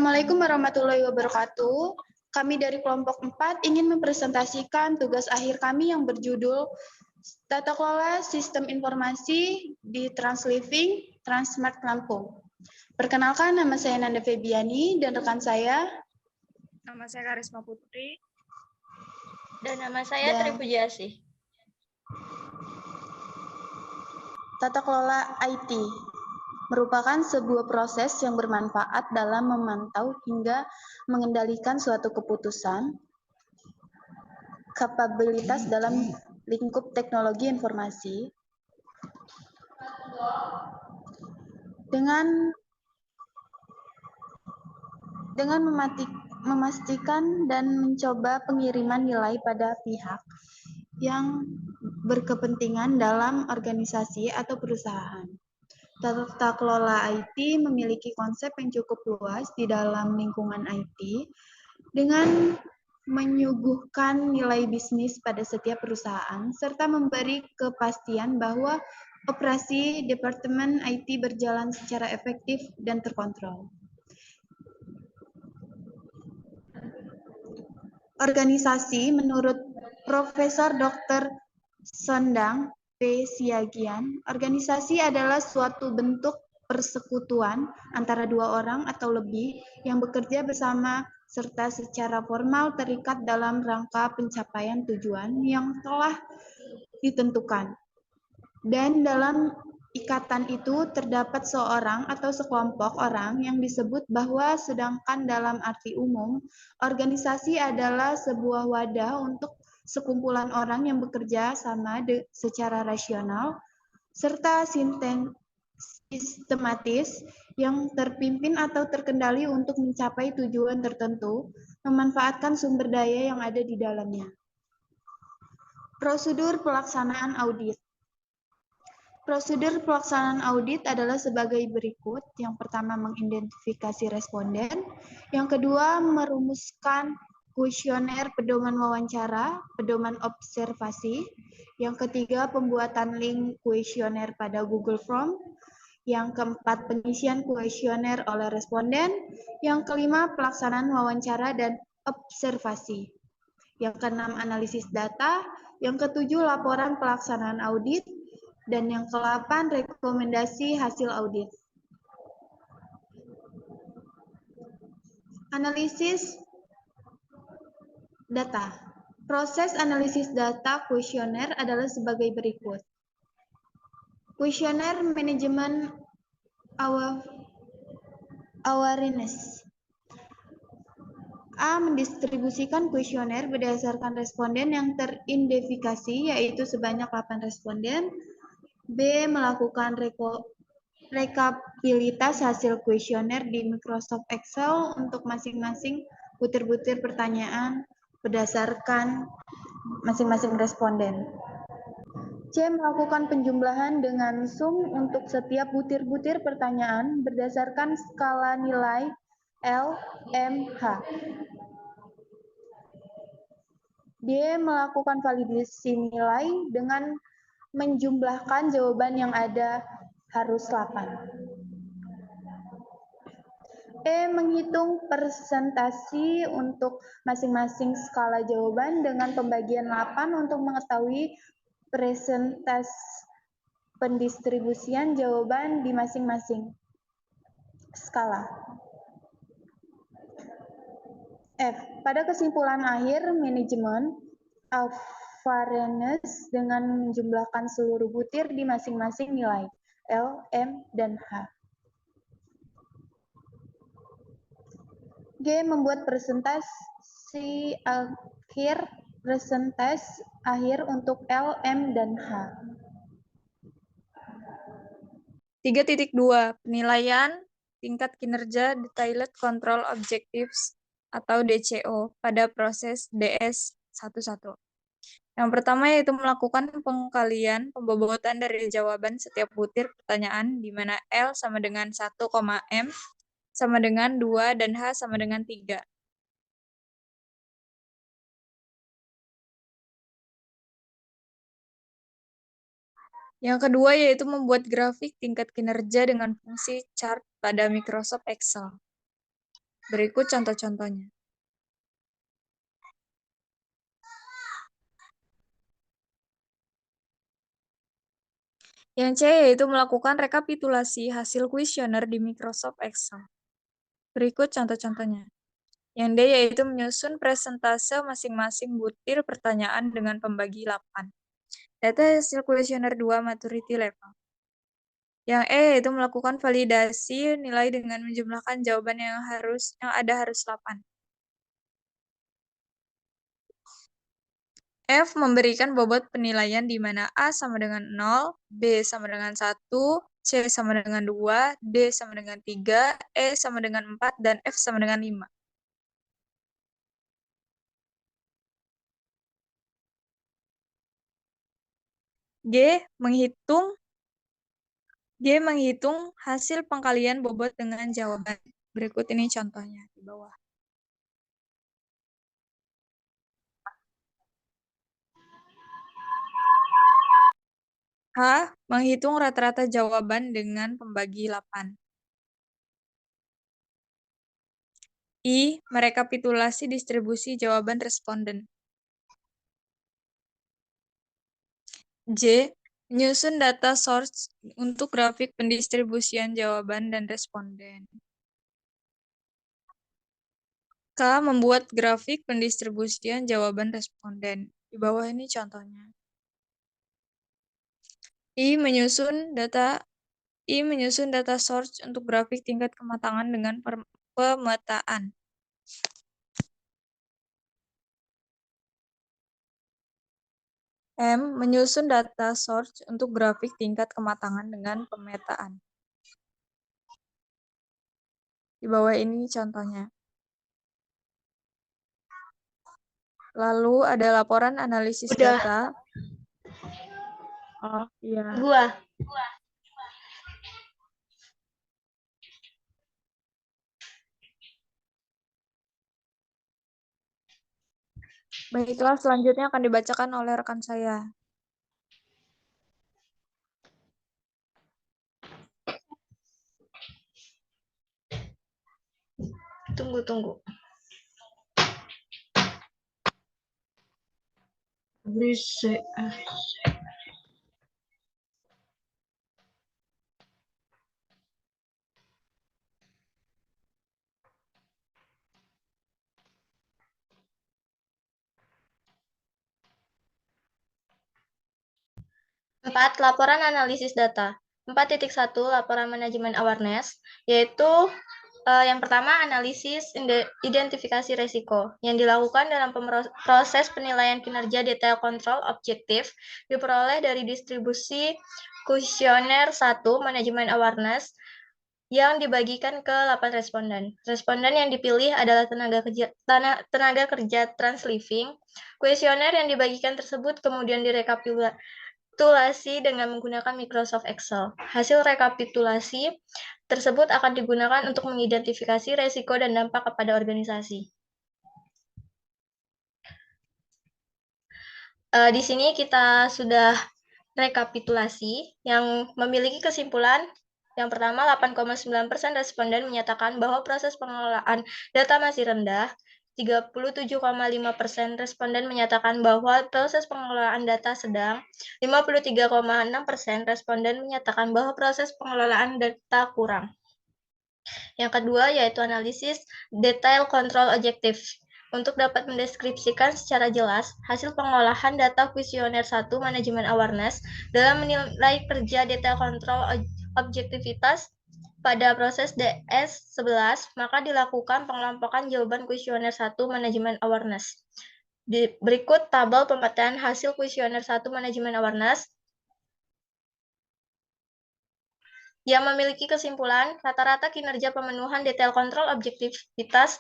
Assalamualaikum warahmatullahi wabarakatuh. Kami dari kelompok 4 ingin mempresentasikan tugas akhir kami yang berjudul Tata Kelola Sistem Informasi di Transliving Transmart Lampung. Perkenalkan, nama saya Nanda Febiani dan rekan saya. Nama saya Karisma Putri. Dan nama saya Tri Pujiasih. Tata kelola IT merupakan sebuah proses yang bermanfaat dalam memantau hingga mengendalikan suatu keputusan, kapabilitas dalam lingkup teknologi informasi, dengan memastikan dan mencoba pengiriman nilai pada pihak yang berkepentingan dalam organisasi atau perusahaan. Tata kelola IT memiliki konsep yang cukup luas di dalam lingkungan IT dengan menyuguhkan nilai bisnis pada setiap perusahaan serta memberi kepastian bahwa operasi Departemen IT berjalan secara efektif dan terkontrol. Organisasi menurut Profesor Dr. Sondang P. Siagian, organisasi adalah suatu bentuk persekutuan antara dua orang atau lebih yang bekerja bersama serta secara formal terikat dalam rangka pencapaian tujuan yang telah ditentukan. Dan dalam ikatan itu terdapat seorang atau sekelompok orang yang disebut bahwa, sedangkan dalam arti umum, organisasi adalah sebuah wadah untuk sekumpulan orang yang bekerja sama secara rasional serta sistematis yang terpimpin atau terkendali untuk mencapai tujuan tertentu, memanfaatkan sumber daya yang ada di dalamnya. Prosedur pelaksanaan audit. Prosedur pelaksanaan audit adalah sebagai berikut. Yang pertama, mengidentifikasi responden. Yang kedua, merumuskan kuesioner pedoman wawancara, pedoman observasi. Yang ketiga, pembuatan link kuesioner pada Google Form. Yang keempat, pengisian kuesioner oleh responden. Yang kelima, pelaksanaan wawancara dan observasi. Yang keenam, analisis data. Yang ketujuh, laporan pelaksanaan audit. Dan yang ke-8, rekomendasi hasil audit. Analisis data. Proses analisis data kuesioner adalah sebagai berikut. Kuesioner manajemen awareness. A. Mendistribusikan kuesioner berdasarkan responden yang teridentifikasi, yaitu sebanyak 8 responden. B. Melakukan rekapitulasi hasil kuesioner di Microsoft Excel untuk masing-masing butir-butir pertanyaan berdasarkan masing-masing responden. C. Melakukan penjumlahan dengan sum untuk setiap butir-butir pertanyaan berdasarkan skala nilai L, M, H. D. Melakukan validasi nilai dengan menjumlahkan jawaban yang ada harus 8. E. Menghitung persentasi untuk masing-masing skala jawaban dengan pembagian 8 untuk mengetahui persentase pendistribusian jawaban di masing-masing skala. F. Pada kesimpulan akhir, manajemen awareness dengan menjumlahkan seluruh butir di masing-masing nilai L, M, dan H. G. Membuat presentasi akhir untuk L, M, dan H. 3.2 Penilaian tingkat kinerja Detailed Control Objectives atau DCO pada proses DS11. Yang pertama yaitu melakukan pengkalian pembobotan dari jawaban setiap butir pertanyaan di mana L sama dengan 1, M sama dengan 2 dan H sama dengan 3. Yang kedua yaitu membuat grafik tingkat kinerja dengan fungsi chart pada Microsoft Excel. Berikut contoh-contohnya. Yang C yaitu melakukan rekapitulasi hasil kuesioner di Microsoft Excel. Berikut contoh-contohnya. Yang D yaitu menyusun presentase masing-masing butir pertanyaan dengan pembagi 8. Data hasil kuesioner 2 maturity level. Yang E yaitu melakukan validasi nilai dengan menjumlahkan jawaban yang ada harus 8. F memberikan bobot penilaian di mana A sama dengan 0, B sama dengan 1, C sama dengan 2, D sama dengan 3, E sama dengan 4, dan F sama dengan 5. G menghitung hasil pengkalian bobot dengan jawaban. Berikut ini contohnya di bawah. H. Menghitung rata-rata jawaban dengan pembagi 8. I. Merekapitulasi distribusi jawaban responden. J. Menyusun data source untuk grafik pendistribusian jawaban dan responden. K. Membuat grafik pendistribusian jawaban responden. Di bawah ini contohnya. I. Menyusun data source untuk grafik tingkat kematangan dengan pemetaan. M. Menyusun data source untuk grafik tingkat kematangan dengan pemetaan. Di bawah ini contohnya. Lalu ada laporan analisis data. Oh, iya. Gua. Baiklah, selanjutnya akan dibacakan oleh rekan saya. Tunggu. Berisik. Empat, laporan analisis data. 4.1 laporan manajemen awareness, yaitu yang pertama analisis identifikasi resiko yang dilakukan dalam proses penilaian kinerja detail kontrol objektif diperoleh dari distribusi kuesioner 1 manajemen awareness yang dibagikan ke 8 responden. Responden yang dipilih adalah tenaga kerja Transliving. Kuesioner yang dibagikan tersebut kemudian direkapitulasi dengan menggunakan Microsoft Excel. Hasil rekapitulasi tersebut akan digunakan untuk mengidentifikasi resiko dan dampak kepada organisasi. Di sini kita sudah rekapitulasi yang memiliki kesimpulan. Yang pertama, 8,9% responden menyatakan bahwa proses pengelolaan data masih rendah. 37,5% responden menyatakan bahwa proses pengelolaan data sedang. 53,6% responden menyatakan bahwa proses pengelolaan data kurang. Yang kedua yaitu analisis detail kontrol objektif. Untuk dapat mendeskripsikan secara jelas hasil pengolahan data kuesioner 1 manajemen awareness dalam menilai kerja detail kontrol objektivitas pada proses DS11, maka dilakukan pengelompokan jawaban kuesioner 1 manajemen awareness. Berikut tabel pemetaan hasil kuesioner 1 manajemen awareness yang memiliki kesimpulan rata-rata kinerja pemenuhan detail kontrol objektivitas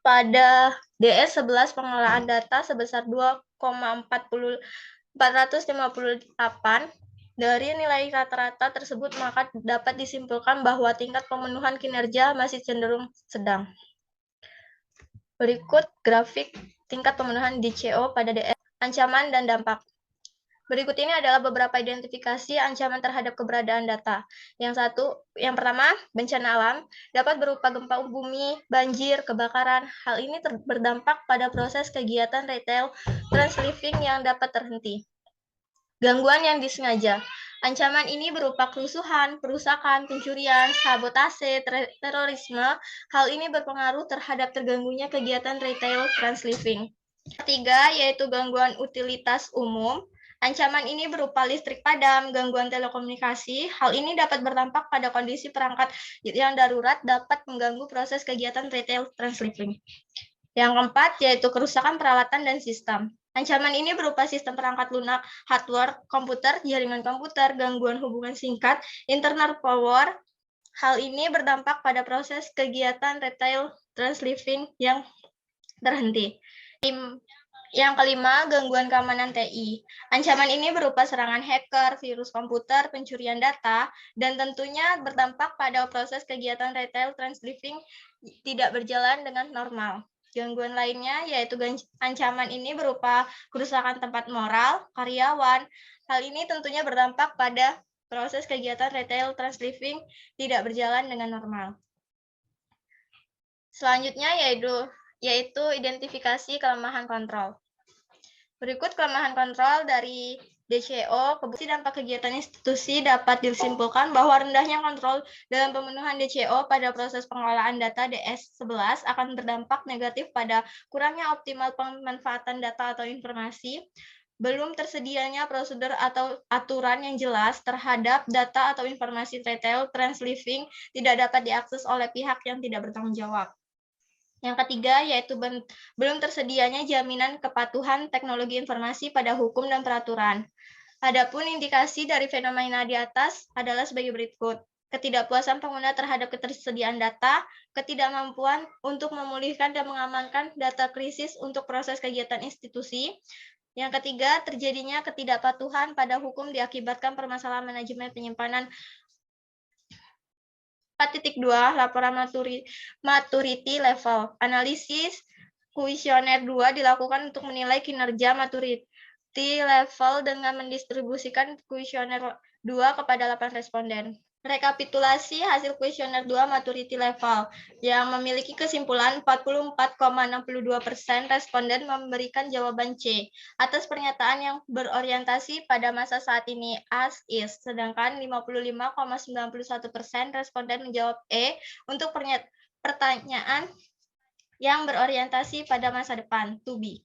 pada DS11 pengelolaan data sebesar 2,458 dari nilai rata-rata tersebut, maka dapat disimpulkan bahwa tingkat pemenuhan kinerja masih cenderung sedang. Berikut grafik tingkat pemenuhan DCO pada DS, ancaman dan dampak. Berikut ini adalah beberapa identifikasi ancaman terhadap keberadaan data. Yang pertama, bencana alam dapat berupa gempa bumi, banjir, kebakaran. Hal ini berdampak pada proses kegiatan retail transliving yang dapat terhenti. Gangguan yang disengaja. Ancaman ini berupa kerusuhan, perusakan, pencurian, sabotase, terorisme. Hal ini berpengaruh terhadap terganggunya kegiatan retail transliving. Ketiga, yaitu gangguan utilitas umum. Ancaman ini berupa listrik padam, gangguan telekomunikasi. Hal ini dapat berdampak pada kondisi perangkat yang darurat dapat mengganggu proses kegiatan retail transliving. Yang keempat, yaitu kerusakan peralatan dan sistem. Ancaman ini berupa sistem perangkat lunak, hardware, komputer, jaringan komputer, gangguan hubungan singkat, internal power. Hal ini berdampak pada proses kegiatan retail transliving yang terhenti. Yang kelima, gangguan keamanan TI. Ancaman ini berupa serangan hacker, virus komputer, pencurian data, dan tentunya berdampak pada proses kegiatan retail transliving tidak berjalan dengan normal. Gangguan lainnya yaitu ancaman ini berupa kerusakan tempat moral, karyawan. Hal ini tentunya berdampak pada proses kegiatan retail transliving tidak berjalan dengan normal. Selanjutnya yaitu identifikasi kelemahan kontrol. Berikut kelemahan kontrol dari DCO. Dampak kegiatan institusi dapat disimpulkan bahwa rendahnya kontrol dalam pemenuhan DCO pada proses pengelolaan data DS11 akan berdampak negatif pada kurangnya optimal pemanfaatan data atau informasi, belum tersedianya prosedur atau aturan yang jelas terhadap data atau informasi retail transliving tidak dapat diakses oleh pihak yang tidak bertanggung jawab. Yang ketiga, yaitu belum tersedianya jaminan kepatuhan teknologi informasi pada hukum dan peraturan. Adapun indikasi dari fenomena di atas adalah sebagai berikut. Ketidakpuasan pengguna terhadap ketersediaan data, ketidakmampuan untuk memulihkan dan mengamankan data krisis untuk proses kegiatan institusi. Yang ketiga, terjadinya ketidakpatuhan pada hukum diakibatkan permasalahan manajemen penyimpanan. 4.2 Laporan maturity level. Analisis kuesioner 2 dilakukan untuk menilai kinerja maturity level dengan mendistribusikan kuesioner 2 kepada 8 responden. Rekapitulasi hasil kuesioner 2 maturity level yang memiliki kesimpulan 44,62% responden memberikan jawaban C atas pernyataan yang berorientasi pada masa saat ini as is, sedangkan 55,91% responden menjawab E untuk pertanyaan yang berorientasi pada masa depan to be.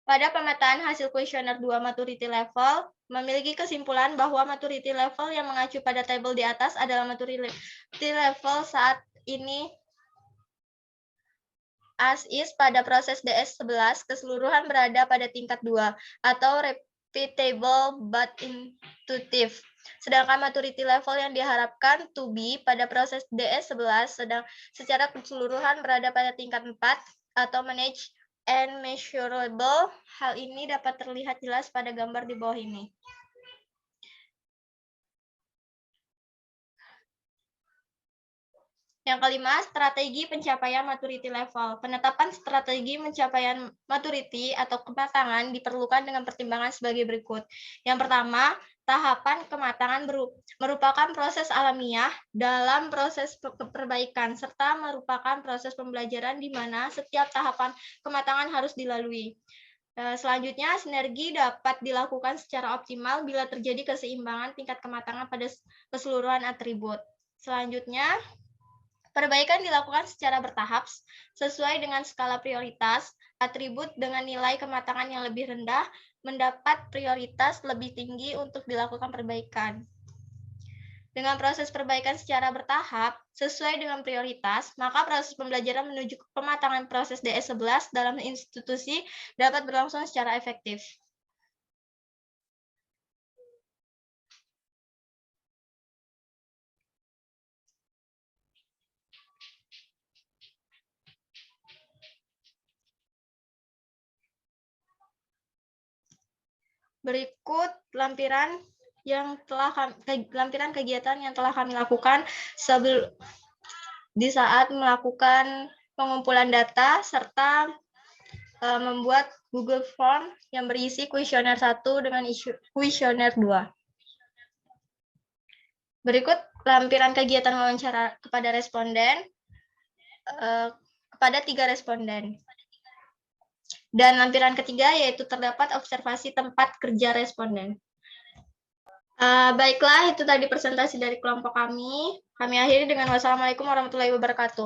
Pada pemetaan hasil kuesioner 2 maturity level, memiliki kesimpulan bahwa maturity level yang mengacu pada tabel di atas adalah maturity level saat ini as is pada proses DS11 keseluruhan berada pada tingkat 2 atau repeatable but intuitive. Sedangkan maturity level yang diharapkan to be pada proses DS11 secara keseluruhan berada pada tingkat 4 atau manage and measurable. Hal ini dapat terlihat jelas pada gambar di bawah ini. Yang kelima, strategi pencapaian maturity level. Penetapan strategi pencapaian maturity atau kematangan diperlukan dengan pertimbangan sebagai berikut. Yang pertama, tahapan kematangan merupakan proses alamiah dalam proses perbaikan, serta merupakan proses pembelajaran di mana setiap tahapan kematangan harus dilalui. Selanjutnya, sinergi dapat dilakukan secara optimal bila terjadi keseimbangan tingkat kematangan pada keseluruhan atribut. Selanjutnya, perbaikan dilakukan secara bertahap sesuai dengan skala prioritas. Atribut dengan nilai kematangan yang lebih rendah mendapat prioritas lebih tinggi untuk dilakukan perbaikan. Dengan proses perbaikan secara bertahap sesuai dengan prioritas, maka proses pembelajaran menuju pematangan proses DS11 dalam institusi dapat berlangsung secara efektif. Berikut lampiran kegiatan yang telah kami lakukan di saat melakukan pengumpulan data serta membuat Google Form yang berisi kuesioner 1 dengan kuesioner 2. Berikut lampiran kegiatan wawancara kepada responden kepada 3 responden. Dan lampiran ketiga yaitu terdapat observasi tempat kerja responden. Baiklah, itu tadi presentasi dari kelompok kami. Kami akhiri dengan wassalamualaikum warahmatullahi wabarakatuh.